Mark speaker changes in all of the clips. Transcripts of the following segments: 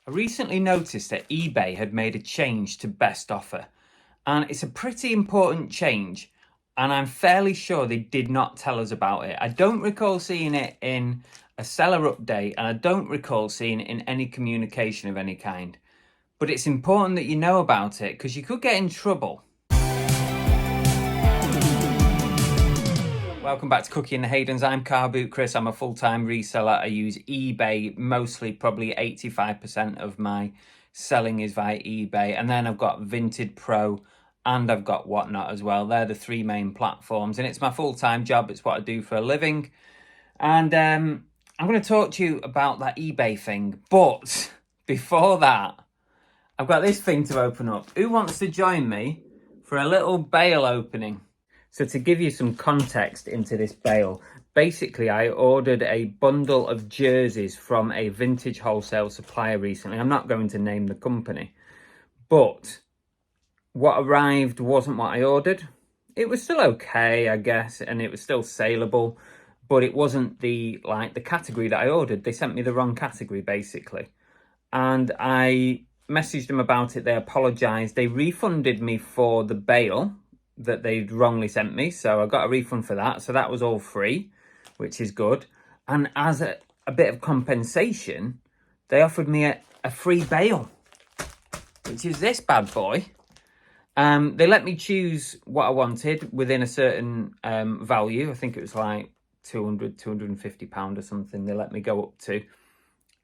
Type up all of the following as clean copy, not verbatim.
Speaker 1: I recently noticed that eBay had made a change to best offer, and it's a pretty important change, and I'm fairly sure they did not tell us about it. I don't recall seeing it in a seller update, and I don't recall seeing it in any communication of any kind. But it's important that you know about it because you could get in trouble. Welcome back to Cookie and the Haydens. I'm Car Boot Chris. I'm a full-time reseller. I use eBay mostly, probably 85% of my selling is via eBay. And then I've got Vinted Pro and I've got Whatnot as well. They're the three main platforms and it's my full-time job. It's what I do for a living. And I'm going to talk to you about that eBay thing. But before that, I've got this thing to open up. Who wants to join me for a little Bale opening? So to give you some context into this Bale, basically I ordered a bundle of jerseys from a vintage wholesale supplier recently. I'm not going to name the company, but what arrived wasn't what I ordered. It was still okay, I guess, and it was still saleable, but it wasn't the category that I ordered. They sent me the wrong category, basically. And I messaged them about it. They apologized. They refunded me for the Bale that they'd wrongly sent me, so I got a refund for that. So that was all free, which is good. And as a bit of compensation, they offered me a free Bale, which is this bad boy. They let me choose what I wanted within a certain value. I think it was like £250 or something they let me go up to,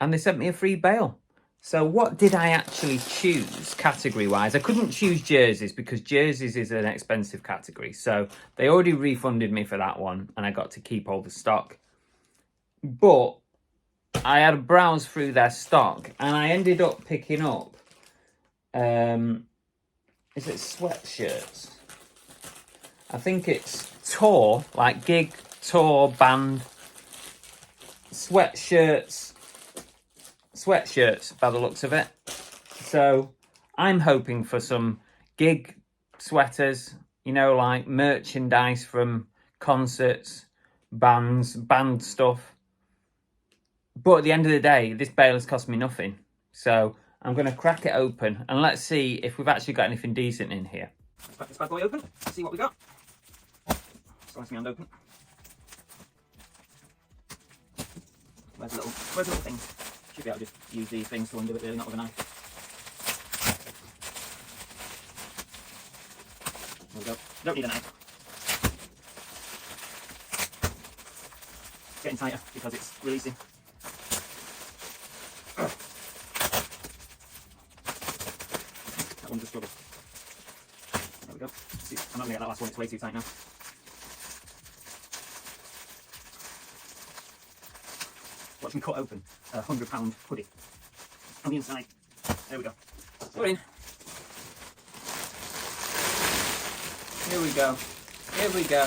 Speaker 1: and they sent me a free Bale. So what did I actually choose category-wise? I couldn't choose jerseys because jerseys is an expensive category. So they already refunded me for that one and I got to keep all the stock. But I had a browse through their stock and I ended up picking up, is it sweatshirts? I think it's tour, like gig, tour, band, sweatshirts by the looks of it. So I'm hoping for some gig sweaters, you know, like merchandise from concerts, bands, band stuff. But at the end of the day, this Bale has cost me nothing. So I'm going to crack it open and let's see if we've actually got anything decent in here. Let's crack this bad boy open, see what we got. Slice my hand open. Where's the little thing? Should be able to just use these things to undo it really, not with a knife. There we go. Don't need a knife. It's getting tighter because it's releasing. That one's a struggle. There we go. See, I'm not going to get that last one, it's way too tight now. Watch me cut open a £100 hoodie on the inside. There we go. Put in. Here we go. Here we go.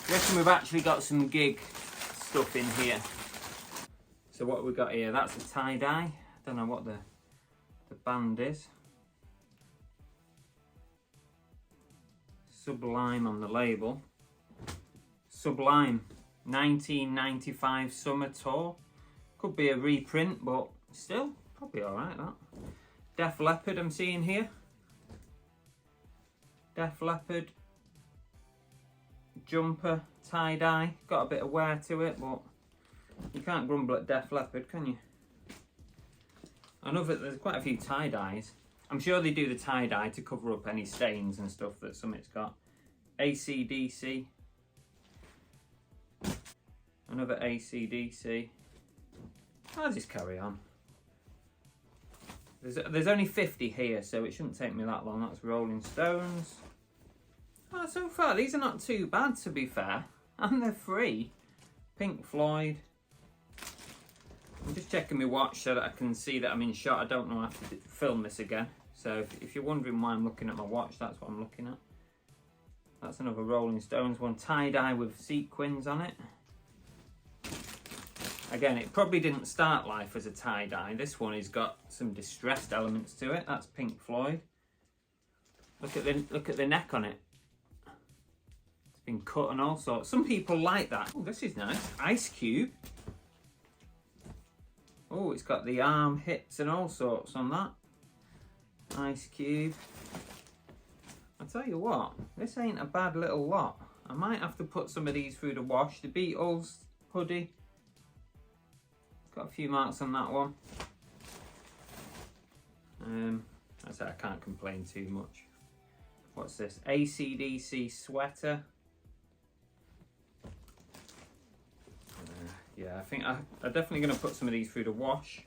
Speaker 1: I reckon we've actually got some gig stuff in here. So what have we got here? That's a tie-dye. I don't know what the band is. Sublime on the label. Sublime. 1995 summer tour. Could be a reprint, but still probably all right. That Def Leppard I'm seeing here. Def Leppard jumper, tie-dye. Got a bit of wear to it, but you can't grumble at Def Leppard, can you? I know that there's quite a few tie-dyes. I'm sure they do the tie-dye to cover up any stains and stuff that Summit's got. AC/DC. Another AC/DC. I'll just carry on. There's only 50 here, so it shouldn't take me that long. That's Rolling Stones. Oh, so far these are not too bad, to be fair, and they're free. Pink Floyd. I'm just checking my watch so that I can see that I'm in shot. I don't know how to film this again. So if you're wondering why I'm looking at my watch, that's what I'm looking at. That's another Rolling Stones one, tie-dye with sequins on it. Again, it probably didn't start life as a tie-dye. This one has got some distressed elements to it. That's Pink Floyd. Look at the neck on it. It's been cut and all sorts. Some people like that. Oh, this is nice. Ice Cube. Oh, it's got the arm hits and all sorts on that. Ice cube. I tell you what, this ain't a bad little lot. I might have to put some of these through the wash. The Beatles hoodie. Got a few marks on that one. I say I can't complain too much. What's this? AC/DC sweater. Yeah, I think I'm definitely going to put some of these through the wash.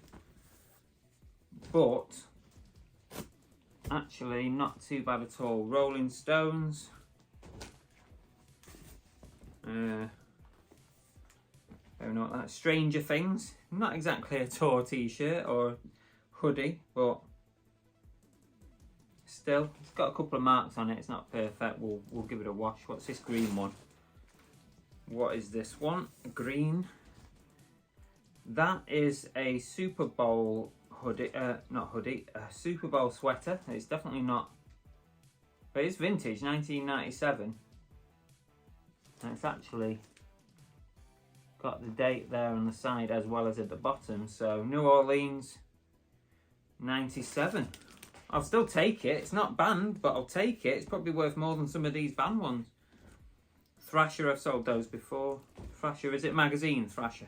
Speaker 1: But actually not too bad at all. Rolling Stones. I don't know what that is. Stranger Things. Not exactly a tour t-shirt or hoodie, but still, it's got a couple of marks on it. It's not perfect. We'll give it a wash. What's this green one? What is this one? Green. That is a Super Bowl hoodie. Not hoodie. A Super Bowl sweater. It's definitely not. But it's vintage, 1997. And it's actually got the date there on the side as well as at the bottom. So New Orleans, 97. I'll still take it. It's not banned, but I'll take it. It's probably worth more than some of these banned ones. Thrasher, I've sold those before. Thrasher, is it magazine? Thrasher.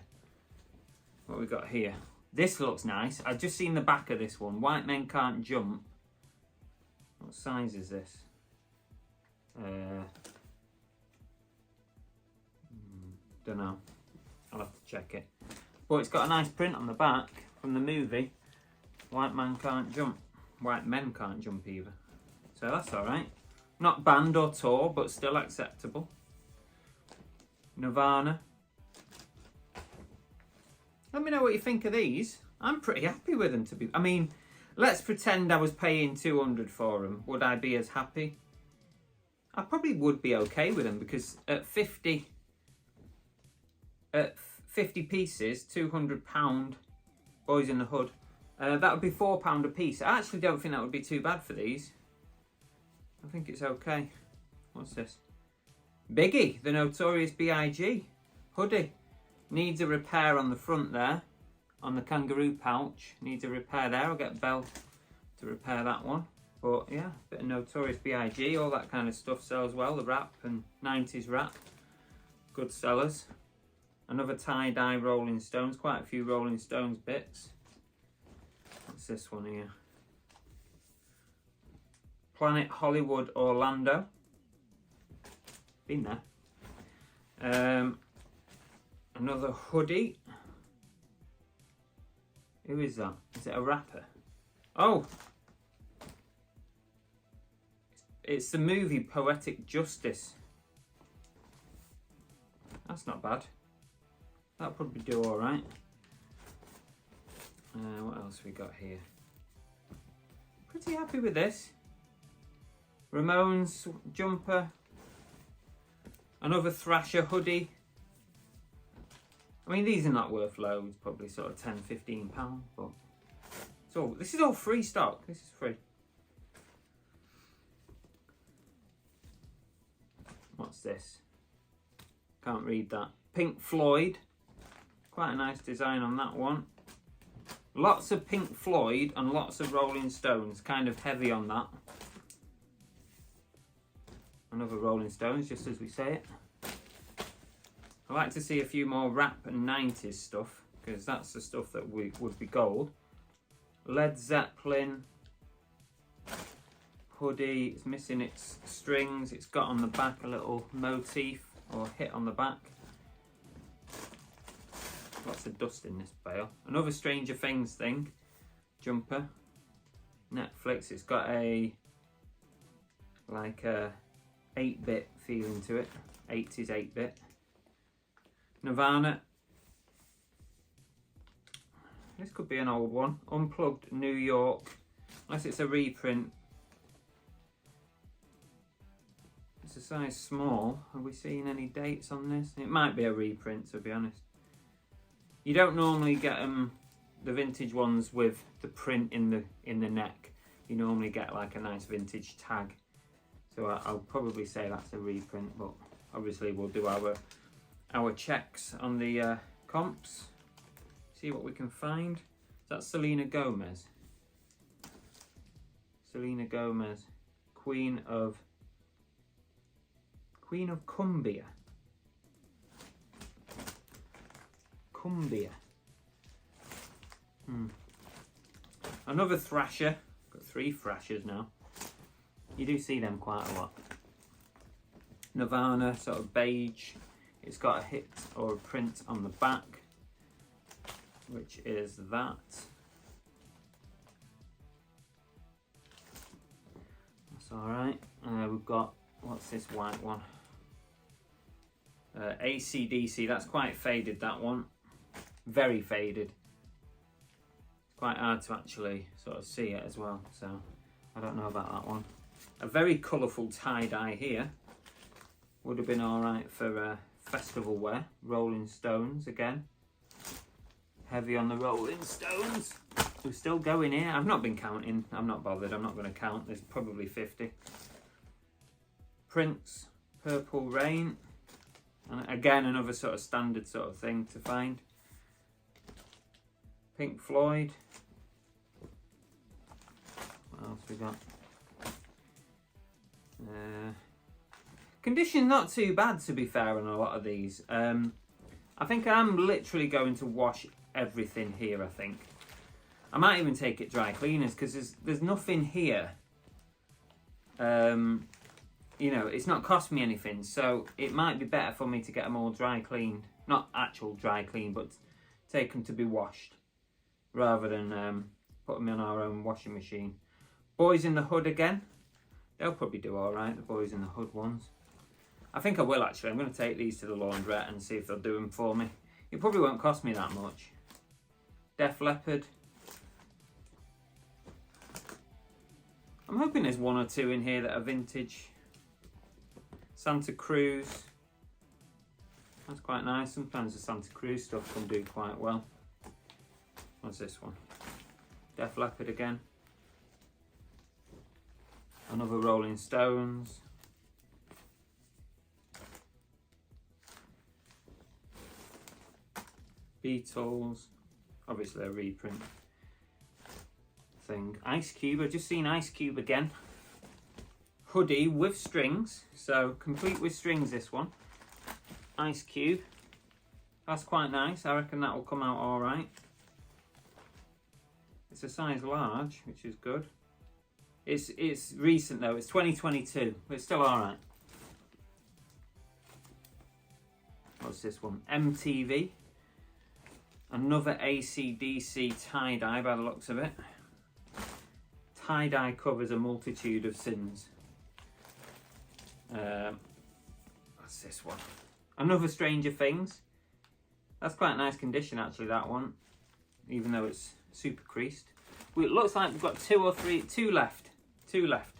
Speaker 1: What we got here? This looks nice. I've just seen the back of this one. White Men Can't Jump. What size is this? Don't know. I'll have to check it. But it's got a nice print on the back from the movie. White Man Can't Jump. White Men Can't Jump either. So that's alright. Not banned or tore, but still acceptable. Nirvana. Let me know what you think of these. I'm pretty happy with them, to be... I mean, let's pretend I was paying 200 for them. Would I be as happy? I probably would be okay with them, because at 50 pieces, £200, Boys in the Hood, that would be £4 a piece. I actually don't think that would be too bad for these. I think it's okay. What's this? Biggie, the Notorious B.I.G. hoodie. Needs a repair on the front there, on the kangaroo pouch. Needs a repair there. I'll get Bale to repair that one. But yeah, bit of Notorious B.I.G. All that kind of stuff sells well. The rap and 90s rap. Good sellers. Another tie-dye Rolling Stones. Quite a few Rolling Stones bits. What's this one here? Planet Hollywood Orlando. Been there. Another hoodie. Who is that? Is it a rapper? Oh! It's the movie Poetic Justice. That's not bad. That'll probably do alright. What else we got here? Pretty happy with this. Ramones jumper. Another Thrasher hoodie. I mean, these are not worth loads, probably sort of £10, £15, but so this is all free stock. This is free. What's this? Can't read that. Pink Floyd. Quite a nice design on that one. Lots of Pink Floyd and lots of Rolling Stones. Kind of heavy on that. Another Rolling Stones, just as we say it. I like to see a few more rap and 90s stuff, because that's the stuff that would be gold. Led Zeppelin hoodie. It's missing its strings. It's got on the back a little motif or hit on the back. Lots of dust in this bale. Another Stranger Things thing. Jumper. Netflix. It's got a like a 8-bit feeling to it. 80s 8-bit. Nirvana. This could be an old one. Unplugged New York. Unless it's a reprint. It's a size small. Are we seeing any dates on this? It might be a reprint, to be honest. You don't normally get the vintage ones with the print in the neck. You normally get like a nice vintage tag. So I'll probably say that's a reprint, but obviously we'll do our checks on the comps. see what we can find. That's Selena Gomez. Selena Gomez, Queen of Cumbia. Cumbia. Another thrasher. Got 3 thrashers now. You do see them quite a lot. Nirvana, sort of beige. It's got a hit or a print on the back, which is that. That's alright. We've got, what's this white one? AC/DC, that's quite faded, that one. Very faded. It's quite hard to actually sort of see it as well, so I don't know about that one. A very colourful tie-dye here. Would have been alright for festival wear. Rolling Stones again. Heavy on the Rolling Stones. We're still going here. I've not been counting. I'm not bothered. I'm not going to count. There's probably 50. Prince, Purple Rain. And again, another sort of standard sort of thing to find. Pink Floyd. What else we got? Condition not too bad, to be fair, on a lot of these. I think I'm literally going to wash everything here, I think. I might even take it dry cleaners, because there's nothing here. You know, it's not cost me anything, so it might be better for me to get them all dry cleaned. Not actual dry clean, but take them to be washed, rather than put them in our own washing machine. Boys in the Hood again. They'll probably do alright, the Boys in the Hood ones. I think I will actually. I'm going to take these to the laundrette and see if they'll do them for me. It probably won't cost me that much. Def Leppard. I'm hoping there's 1 or 2 in here that are vintage. Santa Cruz. That's quite nice. Sometimes the Santa Cruz stuff can do quite well. What's this one? Def Leppard again. Another Rolling Stones. Beatles. Obviously a reprint thing. Ice Cube. I've just seen Ice Cube again. Hoodie with strings. So complete with strings, this one. Ice Cube. That's quite nice. I reckon that will come out alright. It's a size large, which is good. It's recent though, it's 2022, but it's still alright. What's this one? MTV. Another AC/DC tie-dye by the looks of it. Tie-dye covers a multitude of sins. What's this one? Another Stranger Things. That's quite a nice condition actually, that one. Even though it's super creased. Well, it looks like we've got 2 left. 2 left.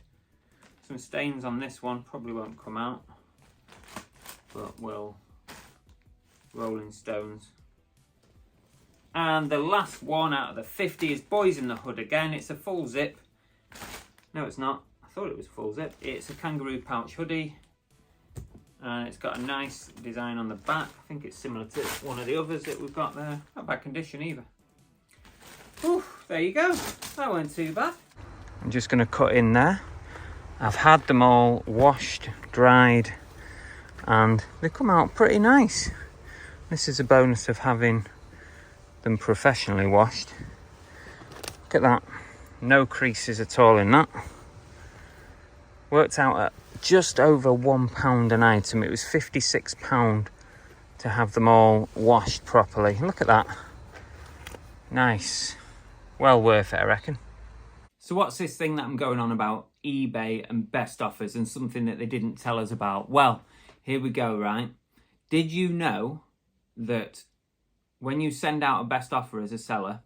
Speaker 1: Some stains on this one, probably won't come out. But will. Rolling Stones. And the last one out of the 50 is Boys in the Hood again. It's a full zip. No, it's not. I thought it was full zip. It's a kangaroo pouch hoodie. And it's got a nice design on the back. I think it's similar to one of the others that we've got there. Not bad condition either. Ooh, there you go. That weren't too bad. I'm just going to cut in there. I've had them all washed, dried, and they come out pretty nice. This is a bonus of having them professionally washed. Look at that. No creases at all in that. Worked out at just over £1 an item. It was £56 to have them all washed properly. Look at that. Nice. Well worth it, I reckon. So what's this thing that I'm going on about? eBay and best offers and something that they didn't tell us about. Well, here we go, right? Did you know that when you send out a best offer as a seller,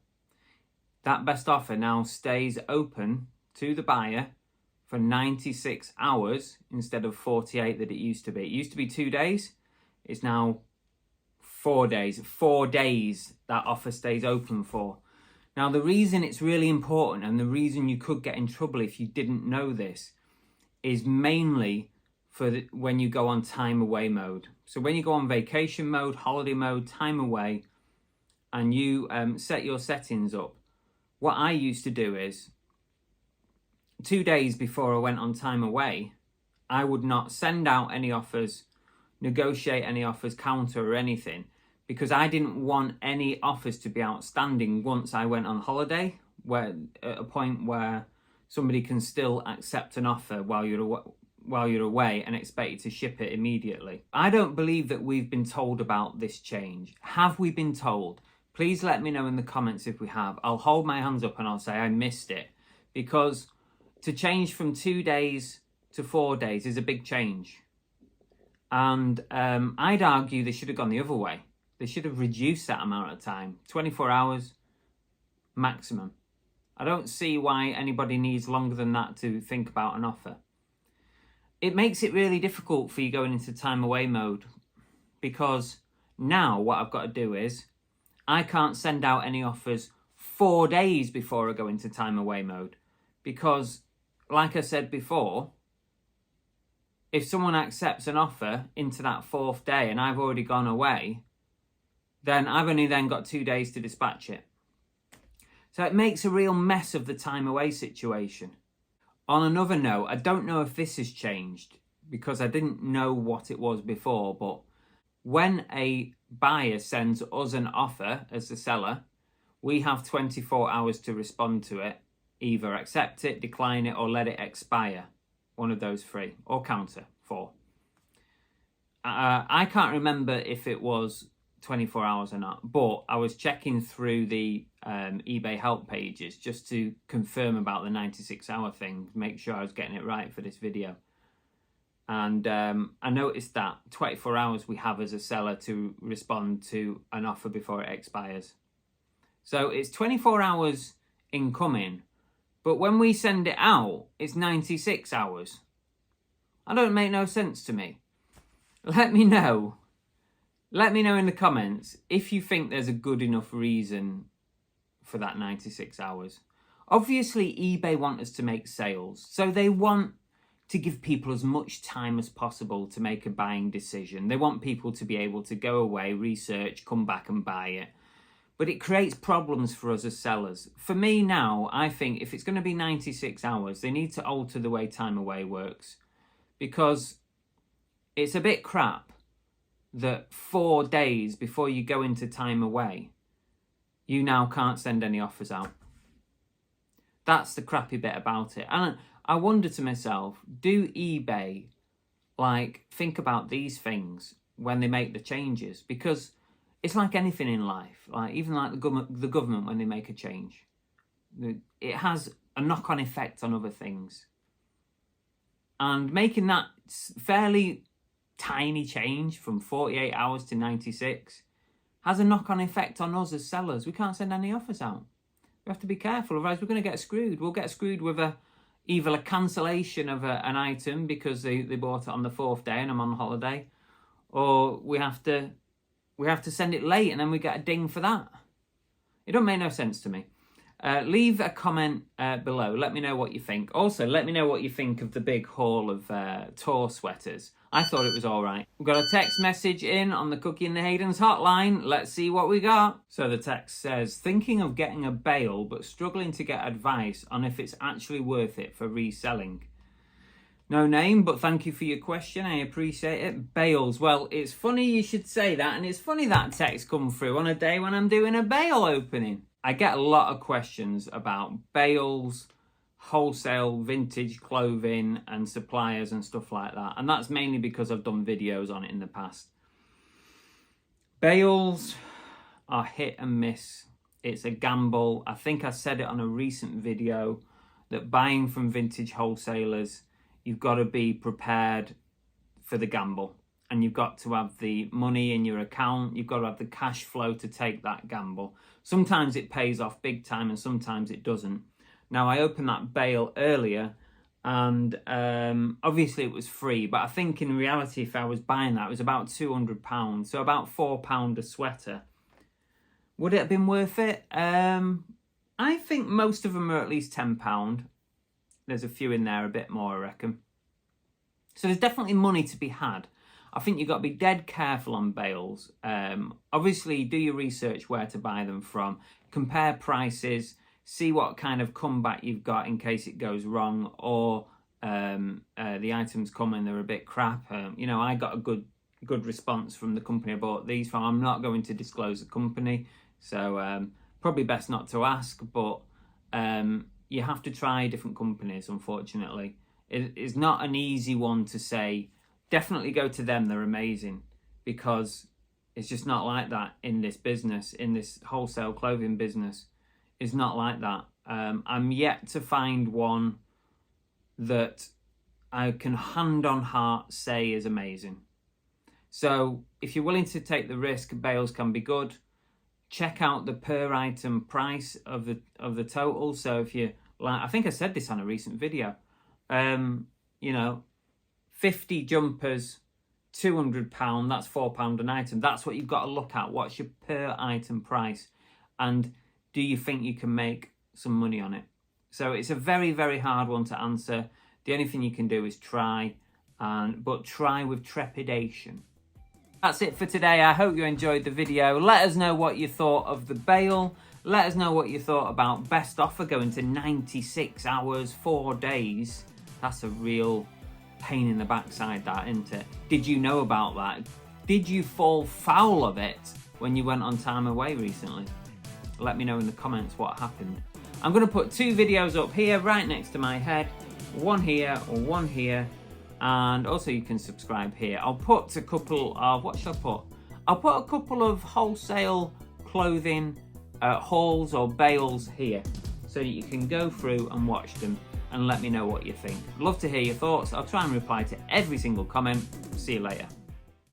Speaker 1: that best offer now stays open to the buyer for 96 hours instead of 48 that it used to be. It used to be 2 days. It's now 4 days. 4 days that offer stays open for. Now, the reason it's really important and the reason you could get in trouble if you didn't know this is mainly for when you go on time away mode. So when you go on vacation mode, holiday mode, time away, and you set your settings up, what I used to do is 2 days before I went on time away, I would not send out any offers, negotiate any offers, counter or anything, because I didn't want any offers to be outstanding once I went on holiday, where at a point where somebody can still accept an offer while you're away and expect you to ship it immediately. I don't believe that we've been told about this change. Have we been told? Please let me know in the comments if we have. I'll hold my hands up and I'll say I missed it, because to change from 2 days to 4 days is a big change. And I'd argue they should have gone the other way. They should have reduced that amount of time. 24 hours maximum. I don't see why anybody needs longer than that to think about an offer. It makes it really difficult for you going into time away mode, because now what I've got to do is I can't send out any offers 4 days before I go into time away mode, because like I said before, if someone accepts an offer into that 4th day and I've already gone away, then I've only then got 2 days to dispatch it. So it makes a real mess of the time away situation. On another note, I don't know if this has changed, because I didn't know what it was before, but when a buyer sends us an offer as the seller, we have 24 hours to respond to it, either accept it, decline it, or let it expire. One of those 3, or counter 4. I can't remember if it was 24 hours or not, but I was checking through the eBay help pages just to confirm about the 96-hour thing, make sure I was getting it right for this video. And I noticed that 24 hours we have as a seller to respond to an offer before it expires. So it's 24 hours incoming, but when we send it out, it's 96 hours. That don't make no sense to me. Let me know. Let me know in the comments if you think there's a good enough reason for that 96 hours. Obviously, eBay want us to make sales, so they want to give people as much time as possible to make a buying decision. They want people to be able to go away, research, come back and buy it. But it creates problems for us as sellers. For me now, I think if it's going to be 96 hours, they need to alter the way time away works. Because it's a bit crap that 4 days before you go into time away, you now can't send any offers out. That's the crappy bit about it. And I wonder to myself, do eBay think about these things when they make the changes? Because it's like anything in life, even the government when they make a change, it has a knock-on effect on other things. And making that fairly tiny change from 48 hours to 96 has a knock-on effect on us as sellers. We can't send any offers out. We have to be careful, otherwise we're going to get screwed. We'll get screwed with either a cancellation of an item because they bought it on the 4th day and I'm on holiday, or we have to send it late and then we get a ding for that. It don't make no sense to me. Leave a comment below. Let me know what you think. Also, let me know what you think of the big haul of tour sweaters. I thought it was all right. We've got a text message in on the Cookie and the Haydens hotline. Let's see what we got. So the text says, thinking of getting a Bale, but struggling to get advice on if it's actually worth it for reselling. No name, but thank you for your question. I appreciate it. Bales. Well, it's funny you should say that, and it's funny that text come through on a day when I'm doing a Bale opening. I get a lot of questions about Bales, wholesale vintage clothing and suppliers and stuff like that, and that's mainly because I've done videos on it in the past. Bales are hit and miss. It's a gamble. I think I said it on a recent video that buying from vintage wholesalers, you've got to be prepared for the gamble, and you've got to have the money in your account. You've got to have the cash flow to take that gamble. Sometimes it pays off big time and sometimes it doesn't. Now, I opened that Bale earlier and obviously it was free, but I think in reality, if I was buying that, it was about £200, so about £4 a sweater. Would it have been worth it? I think most of them are at least £10. There's a few in there, a bit more, I reckon. So there's definitely money to be had. I think you've got to be dead careful on bales. Obviously, do your research where to buy them from. Compare prices. See what kind of comeback you've got in case it goes wrong, or the items come and they're a bit crap. You know, I got a good response from the company I bought these from. I'm not going to disclose the company, so probably best not to ask, but you have to try different companies, unfortunately. It is not an easy one to say, definitely go to them, they're amazing, because it's just not like that in this business, in this wholesale clothing business. It's not like that. I'm yet to find one that I can hand on heart say is amazing. So if you're willing to take the risk, bales can be good. Check out the per item price of the total. So if you like, I think I said this on a recent video, you know, 50 jumpers, £200, that's £4 an item. That's what you've got to look at. What's your per item price? And do you think you can make some money on it? So it's a very, very hard one to answer. The only thing you can do is try, but try with trepidation. That's it for today. I hope you enjoyed the video. Let us know what you thought of the bale. Let us know what you thought about best offer going to 96 hours, 4 days. That's a real pain in the backside, that, isn't it? Did you know about that? Did you fall foul of it when you went on time away recently? Let me know in the comments what happened. I'm going to put 2 videos up here right next to my head. One here or one here. And also you can subscribe here. I'll put a couple of, what should I put? I'll put a couple of wholesale clothing hauls or bales here, so that you can go through and watch them and let me know what you think. I'd love to hear your thoughts. I'll try and reply to every single comment. See you later.